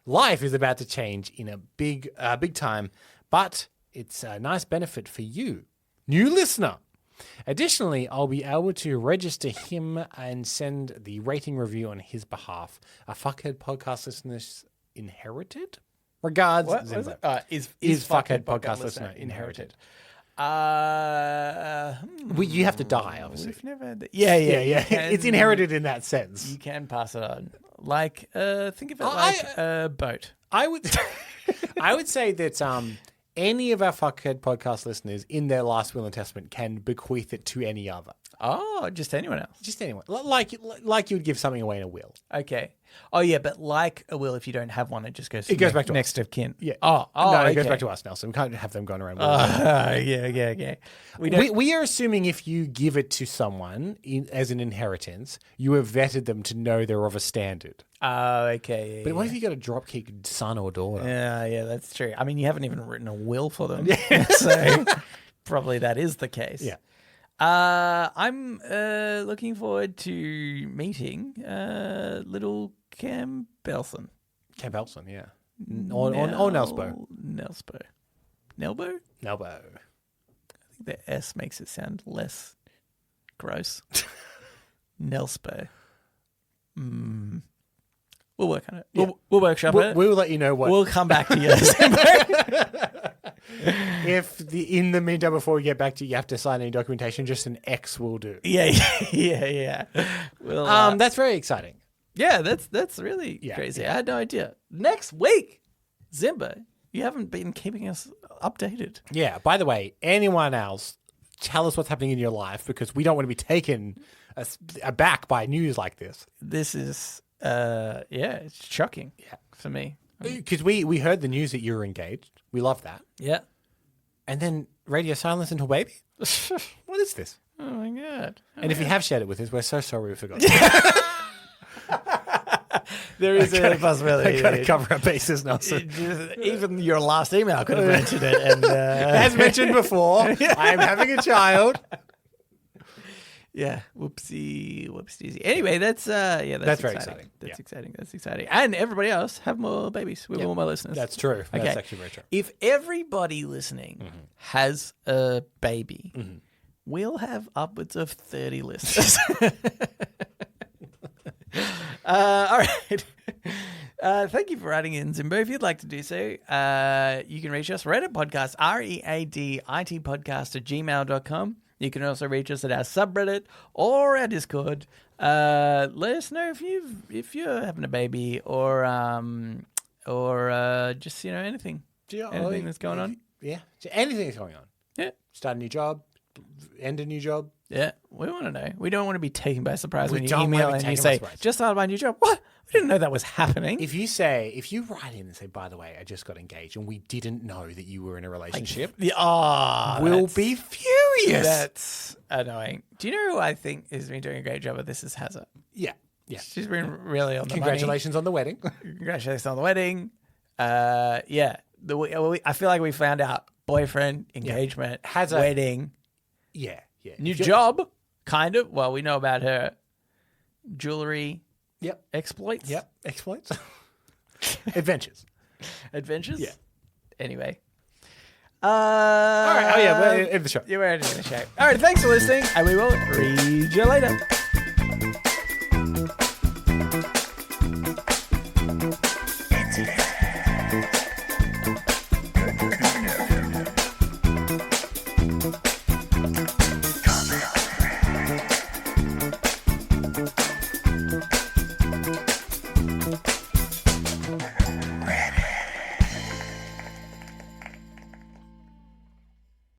life is about to change in a big time, but it's a nice benefit for you, new listener. Additionally, I'll be able to register him and send the rating review on his behalf. A fuckhead podcast listeners inherited? Regards, What was Zimbo. it? Is fuckhead podcast listener inherited? You have to die, obviously. We've never had that. Yeah. It's inherited in that sense. You can pass it on. Like, think of it like a boat. I would say that any of our fuckhead podcast listeners in their last will and testament can bequeath it to any other. Oh, just anyone else. Just anyone. Like you would give something away in a will. Okay. Oh, yeah, but like a will, if you don't have one, it just goes. It goes back to next of kin. Yeah. Oh, no, okay. it goes back to us, Nelson. We can't have them going around. Yeah. We are assuming if you give it to someone as an inheritance, you have vetted them to know they're of a standard. Oh, okay. But what if you got a dropkick son or daughter? Yeah, that's true. I mean, you haven't even written a will for them. So probably that is the case. Yeah. I'm looking forward to meeting little Campbellson. Campbellson, yeah. Or Nelsbo. Nelbo? Nelbo. I think the S makes it sound less gross. Nelsbo. We'll work on it. Yeah. We'll workshop it. We'll let you know what. We'll come back to you. If in the meantime, before we get back to you, you have to sign any documentation, just an X will do. Yeah. We'll, that's very exciting. yeah, that's really crazy. I had no idea. Next week, Zimbo, you haven't been keeping us updated. Yeah. By the way, anyone else, tell us what's happening in your life because we don't want to be taken aback by news like this. This is, it's shocking for me. Because we heard the news that you were engaged. We love that. Yeah. And then radio silence until baby? What is this? Oh, my God. And if you have shared it with us, we're so sorry we forgot. There is a possibility. I got to cover our bases, Nelson. Even your last email could have mentioned it. And as mentioned before, I am having a child. Yeah, whoopsie daisy. Anyway, that's very exciting. That's exciting. That's exciting. And everybody else have more babies. We have more my listeners. That's true. Okay. That's actually very true. If everybody listening has a baby, we'll have upwards of 30 listeners. All right. Thank you for writing in, Zimbo. If you'd like to do so, you can reach us readitpodcast, readitpodcast@gmail.com. You can also reach us at our subreddit or our Discord. Let us know if you're having a baby or just anything that's going on. Yeah, anything that's going on. Yeah, start a new job, end a new job. Yeah, we want to know. We don't want to be taken by surprise when you don't email want to be and you taken by say, surprise. "Just started my new job." What? We didn't know that was happening. If you write in and say, by the way, I just got engaged and we didn't know that you were in a relationship, we'll be furious. That's annoying. Do you know who I think has been doing a great job at this is Hazza? Yeah. She's been really on the Congratulations on the wedding. Congratulations on the wedding. I feel like we found out boyfriend, engagement, wedding. Yeah. New job, kind of. Well, we know about her jewelry. Yep. Exploits. Yep. Exploits. Adventures. Yeah. Anyway. All right. Oh, yeah. We're in the show. Yeah, we're ending the show. All right. Thanks for listening, and we will read you later.